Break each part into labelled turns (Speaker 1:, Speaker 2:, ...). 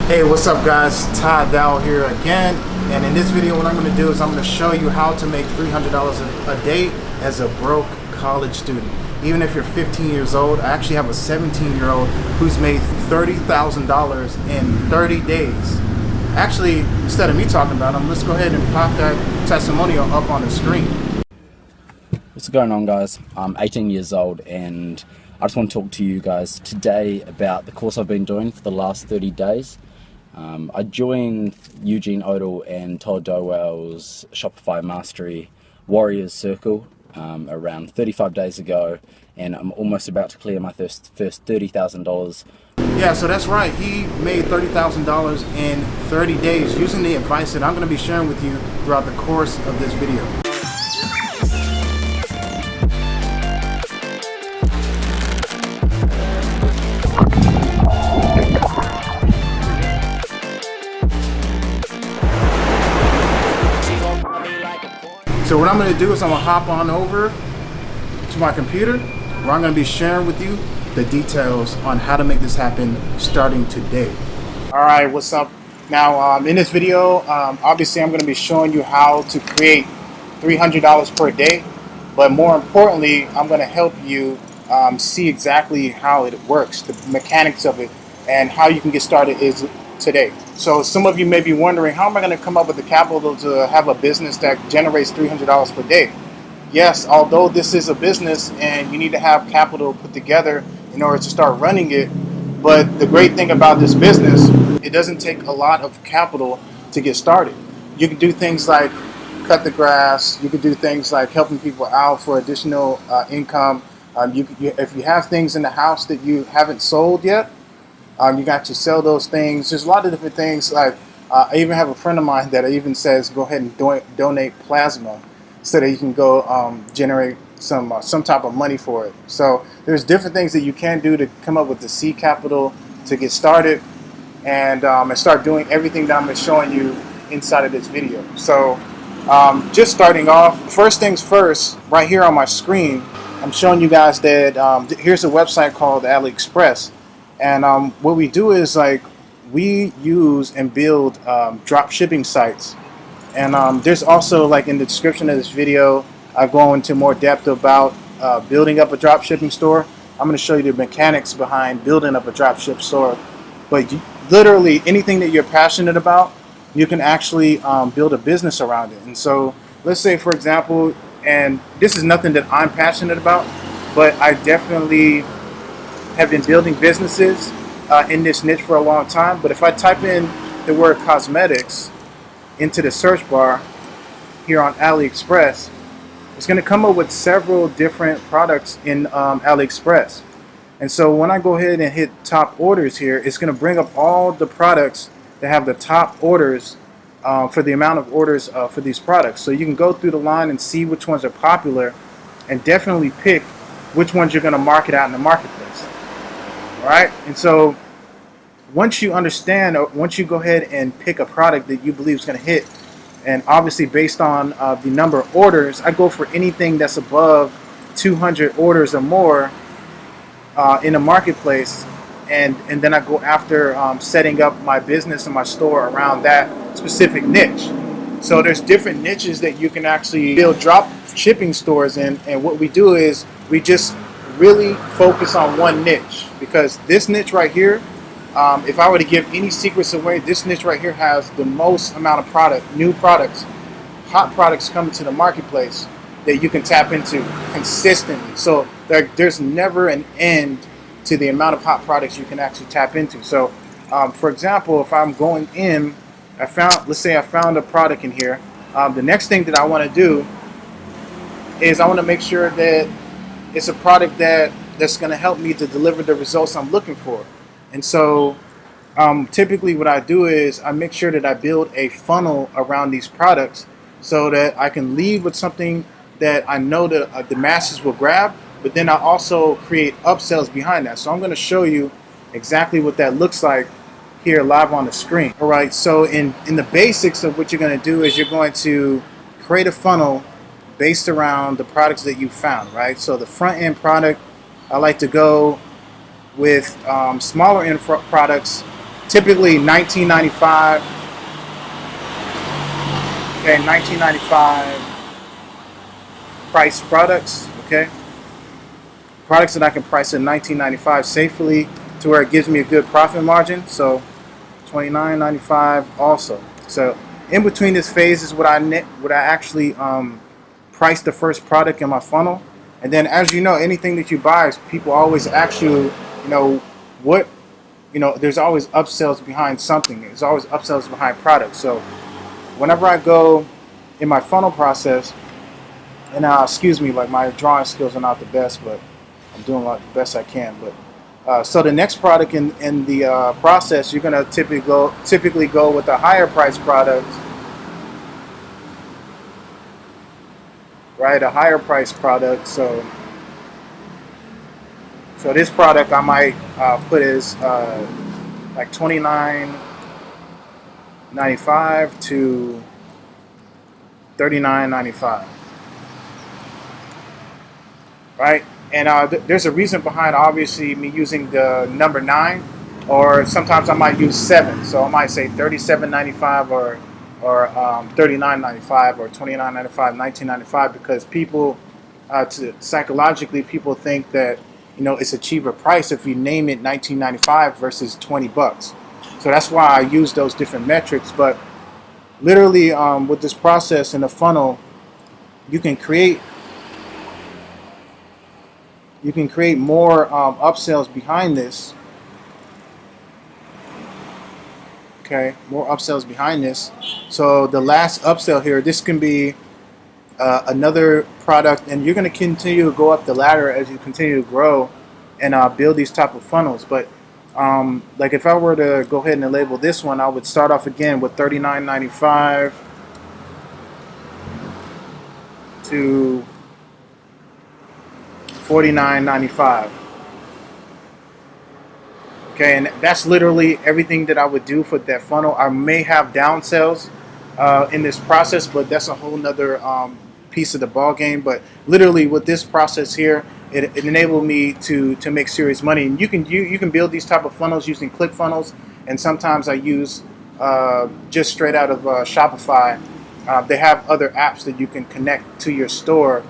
Speaker 1: Hey, what's up guys? Todd Dow here again, and in this video what I'm going to do is I'm going to show you how to make $300 a day as a broke college student. Even if you're 15 years old, I actually have a 17-year-old who's made $30,000 in 30 days. Actually, instead of me talking about him, let's go ahead and pop that testimonial up on the screen.
Speaker 2: What's going on, guys? I'm 18 years old and I just want to talk to you guys today about the course I've been doing for the last 30 days. I joined Eugene Odell and Todd Dowell's Shopify Mastery Warriors Circle around 35 days ago, and I'm almost about to clear my first $30,000.
Speaker 1: Yeah, so that's right. He made $30,000 in 30 days using the advice that I'm going to be sharing with you throughout the course of this video. So what I'm going to do is I'm going to hop on over to my computer where I'm going to be sharing with you the details on how to make this happen starting today. All right, what's up? Now in this video, obviously I'm going to be showing you how to create $300 per day, but more importantly, I'm going to help you see exactly how it works, the mechanics of it, and how you can get started is today. So some of you may be wondering, how am I going to come up with the capital to have a business that generates $300 per day? Yes, although this is a business and you need to have capital put together in order to start running it, but the great thing about this business, it doesn't take a lot of capital to get started. You can do things like cut the grass, you can do things like helping people out for additional income. If you have things in the house that you haven't sold yet, you got to sell those things. There's a lot of different things. Like I even have a friend of mine that even says go ahead and donate plasma so that you can go generate some type of money for it. So there's different things that you can do to come up with the seed capital to get started and start doing everything that I'm showing you inside of this video. So just starting off, first things first, right here on my screen, I'm showing you guys that here's a website called AliExpress. And what we do is we use and build drop shipping sites. And there's also in the description of this video, I go into more depth about building up a drop shipping store. I'm going to show you the mechanics behind building up a drop ship store. But literally anything that you're passionate about, you can actually build a business around it. And so let's say, for example, and this is nothing that I'm passionate about, but I definitely have been building businesses in this niche for a long time. But if I type in the word cosmetics into the search bar here on AliExpress, it's going to come up with several different products in AliExpress. And so when I go ahead and hit top orders here, it's going to bring up all the products that have the top orders for the amount of orders for these products. So you can go through the line and see which ones are popular and definitely pick which ones you're going to market out in the marketplace. All right, and so once you understand, or once you go ahead and pick a product that you believe is going to hit, and obviously based on the number of orders, I go for anything that's above 200 orders or more in a marketplace, and then I go after setting up my business and my store around that specific niche. So there's different niches that you can actually build drop shipping stores in, and what we do is we just really focus on one niche, because this niche right here, if I were to give any secrets away, this niche right here has the most amount of new products, hot products coming to the marketplace that you can tap into consistently. So there's never an end to the amount of hot products you can actually tap into. So for example, if I'm going in, let's say I found a product in here. The next thing that I want to do is I want to make sure that it's a product that's going to help me to deliver the results I'm looking for. And so typically what I do is I make sure that I build a funnel around these products so that I can lead with something that I know that the masses will grab, but then I also create upsells behind that. So I'm going to show you exactly what that looks like here live on the screen. All right, so in the basics of what you're going to do is you're going to create a funnel based around the products that you found, right? So the front end product, I like to go with smaller end products typically $19.95. Okay, $19.95 price products. Okay, products that I can price at $19.95 safely to where it gives me a good profit margin. So $29.95 also. So in between this phase is what I actually price the first product in my funnel. And then, as you know, anything that you buy, people always ask you, what, there's always upsells behind something. There's always upsells behind products. So whenever I go in my funnel process, and excuse me, like my drawing skills are not the best, but I'm doing the best I can. But so the next product in the process, you're gonna typically go with a higher price product, right? A higher price product. So this product I might put as like $29.95 to $39.95, right? And there's a reason behind obviously me using the number 9, or sometimes I might use 7. So I might say $37.95 or $39.95 or $29.95, $19.95, because people psychologically people think that it's a cheaper price if you name it $19.95 versus $20. So that's why I use those different metrics. But literally, with this process in the funnel, you can create more upsells behind this. Okay, more upsells behind this. So the last upsell here, this can be another product, and you're going to continue to go up the ladder as you continue to grow and build these type of funnels. But like if I were to go ahead and label this one, I would start off again with $39.95 to $49.95. Okay, and that's literally everything that I would do for that funnel. I may have down sales in this process, but that's a whole nother piece of the ball game. But literally with this process here, it enabled me to make serious money. And you can build these type of funnels using ClickFunnels, and sometimes I use just straight out of Shopify. They have other apps that you can connect to your store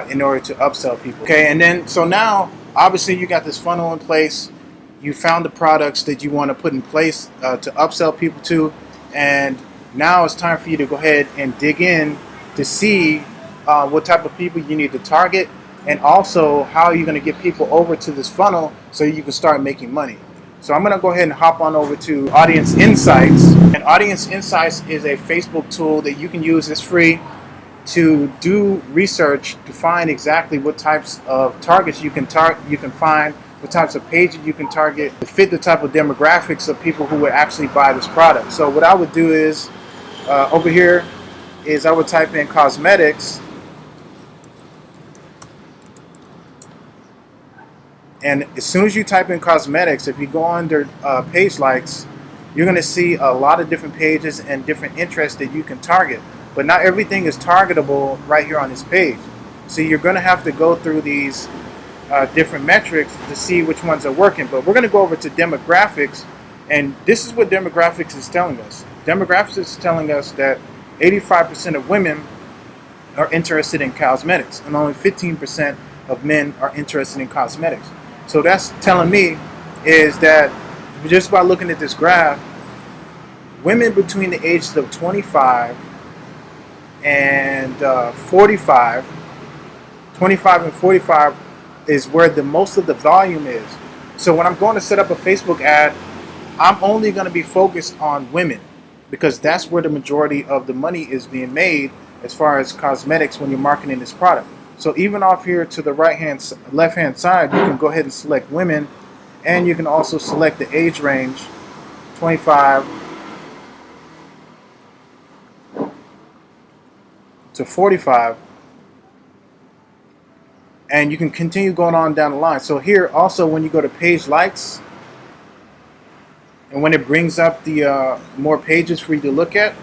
Speaker 1: in order to upsell people. Okay, and then so now obviously you got this funnel in place. You found the products that you want to put in place to upsell people to, and now it's time for you to go ahead and dig in to see what type of people you need to target, and also how you're going to get people over to this funnel so you can start making money. So I'm going to go ahead and hop on over to Audience Insights. And Audience Insights is a Facebook tool that you can use. It's free to do research to find exactly what types of targets you can find, what types of pages you can target to fit the type of demographics of people who would actually buy this product. So what I would do is over here is I would type in cosmetics, and as soon as you type in cosmetics, if you go under page likes, you're going to see a lot of different pages and different interests that you can target. But not everything is targetable right here on this page. So you're going to have to go through these different metrics to see which ones are working. But we're going to go over to demographics, and this is what demographics is telling us. Demographics is telling us that 85% of women are interested in cosmetics, and only 15% of men are interested in cosmetics. So that's telling me is that just by looking at this graph, women between the ages of 25 and 45, 25 and 45 is where the most of the volume is. So when I'm going to set up a Facebook ad, I'm only going to be focused on women, because that's where the majority of the money is being made as far as cosmetics when you're marketing this product. So even off here to the left-hand side, you can go ahead and select women, and you can also select the age range, 25 to 45, and you can continue going on down the line. So here also, when you go to page likes, and when it brings up the more pages for you to look at,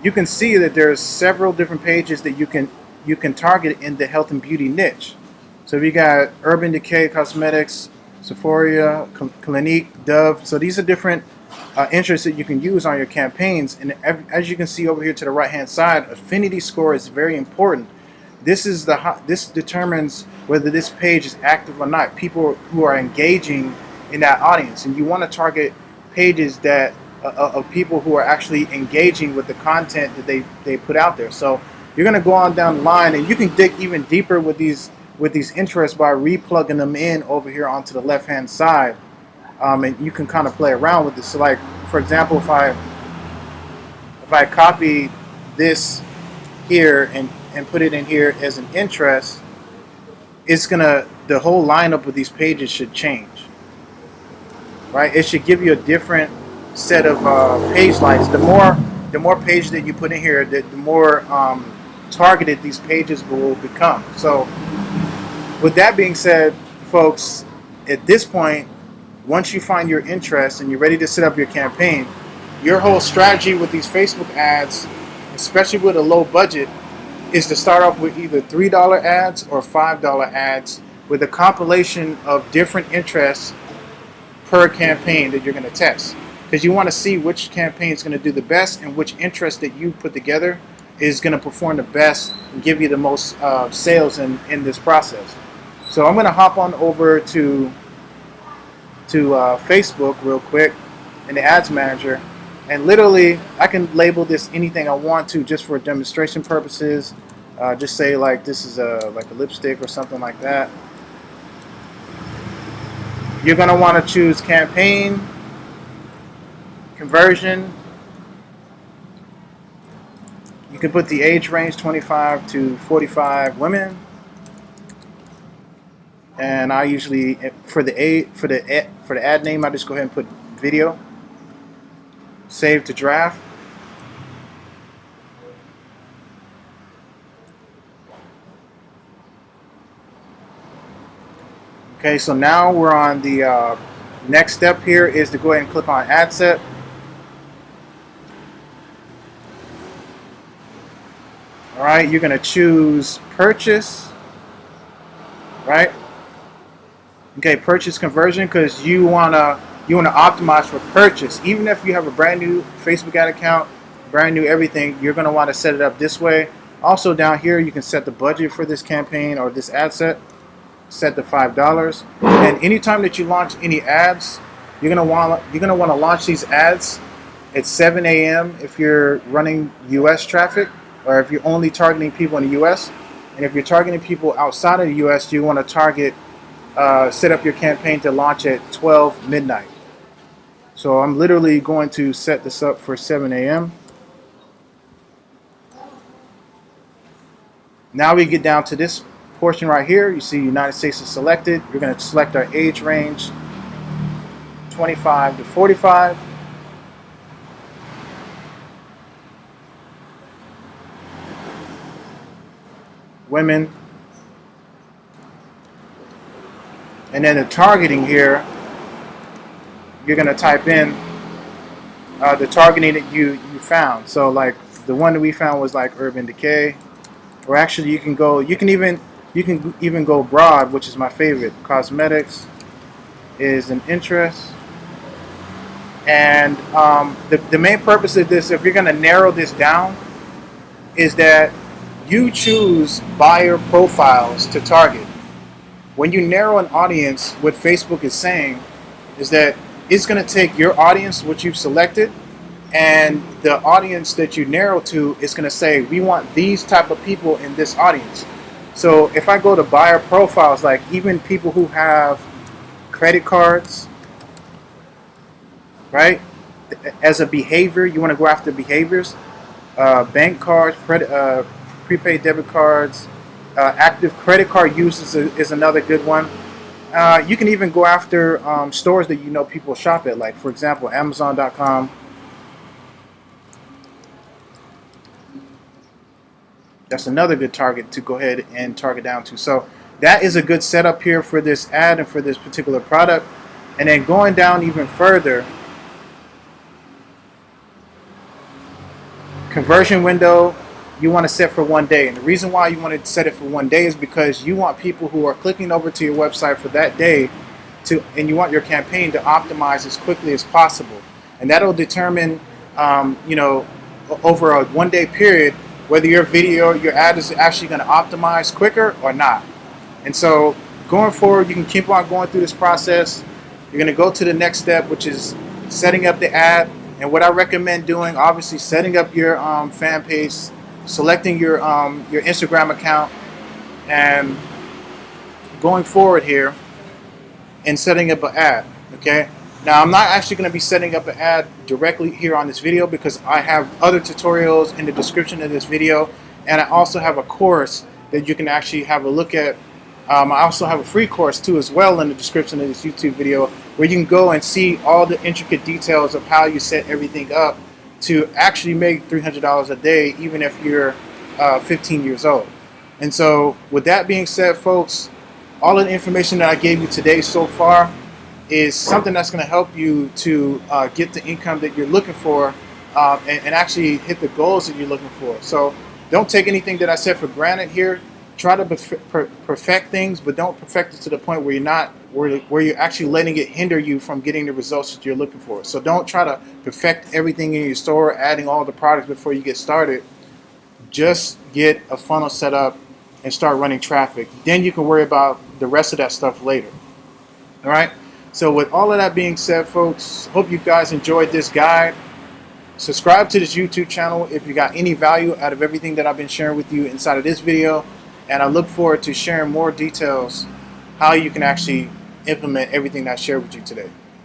Speaker 1: you can see that there's several different pages that you can target in the health and beauty niche. So if you got Urban Decay Cosmetics, Sephora, Clinique, Dove. So these are different interests that you can use on your campaigns. And as you can see over here to the right hand side, affinity score is very important. This determines whether this page is active or not. People who are engaging in that audience, and you want to target pages that of people who are actually engaging with the content that they put out there. So you're going to go on down the line, and you can dig even deeper with these interests by replugging them in over here onto the left hand side, and you can kind of play around with this. So like, for example, if I copy this here and put it in here as an interest, the whole lineup of these pages should change, right? It should give you a different set of page likes. The more pages that you put in here, the more targeted these pages will become. So with that being said, folks, at this point, once you find your interest and you're ready to set up your campaign, your whole strategy with these Facebook ads, especially with a low budget, is to start off with either $3 ads or $5 ads with a compilation of different interests per campaign that you're going to test. Because you want to see which campaign is going to do the best and which interest that you put together is going to perform the best and give you the most sales in this process. So I'm going to hop on over to Facebook real quick in the ads manager, and literally I can label this anything I want to just for demonstration purposes. Just say like this is like a lipstick or something like that. You're going to want to choose campaign, conversion. You can put the age range 25 to 45 women. And I usually, for the ad name, I just go ahead and put video. Save to draft. Okay, so now we're on the next step here is to go ahead and click on ad set. All right, you're going to choose purchase, right? Okay, purchase conversion, because you wanna optimize for purchase. Even if you have a brand new Facebook ad account, brand new everything, you're gonna want to set it up this way. Also down here, you can set the budget for this campaign or this ad set. Set to $5. And anytime that you launch any ads, you're gonna want to launch these ads at 7 a.m. if you're running U.S. traffic, or if you're only targeting people in the U.S. And if you're targeting people outside of the U.S., you want to set up your campaign to launch at 12 midnight. So I'm literally going to set this up for 7 a.m. Now we get down to this portion right here. You see United States is selected. We're going to select our age range 25 to 45. Women. And then the targeting here, you're going to type in the targeting that you found. So like the one that we found was like Urban Decay, or actually you can even go broad, which is my favorite. Cosmetics is an interest. And the main purpose of this, if you're going to narrow this down, is that you choose buyer profiles to target. When you narrow an audience, what Facebook is saying is that it's going to take your audience, what you've selected, and the audience that you narrow to is going to say, we want these type of people in this audience. So if I go to buyer profiles, like even people who have credit cards, right? As a behavior, you want to go after behaviors. Bank cards, prepaid debit cards, active credit card use is another good one. You can even go after stores that you know people shop at, like for example Amazon.com. That's another good target to go ahead and target down to. So that is a good setup here for this ad and for this particular product. And then going down even further, conversion window, you want to set for 1 day. And the reason why you want to set it for 1 day is because you want people who are clicking over to your website for that day and you want your campaign to optimize as quickly as possible, and that'll determine, over a 1 day period, whether your ad is actually going to optimize quicker or not. And so going forward, you can keep on going through this process. You're going to go to the next step, which is setting up the ad. And what I recommend doing, obviously, setting up your fan page, selecting your Instagram account, and going forward here and setting up an ad. Okay. Now, I'm not actually going to be setting up an ad directly here on this video because I have other tutorials in the description of this video, and I also have a course that you can actually have a look at. I also have a free course too as well in the description of this YouTube video, where you can go and see all the intricate details of how you set everything up to actually make $300 a day, even if you're 15 years old. And so with that being said, folks, all of the information that I gave you today so far is something that's going to help you to get the income that you're looking for, and actually hit the goals that you're looking for. So don't take anything that I said for granted here. Try to perfect things, but don't perfect it to the point where you're actually letting it hinder you from getting the results that you're looking for. So don't try to perfect everything in your store, adding all the products before you get started. Just get a funnel set up and start running traffic. Then you can worry about the rest of that stuff later. All right. So with all of that being said, folks, hope you guys enjoyed this guide. Subscribe to this YouTube channel if you got any value out of everything that I've been sharing with you inside of this video. And I look forward to sharing more details how you can actually implement everything that I shared with you today.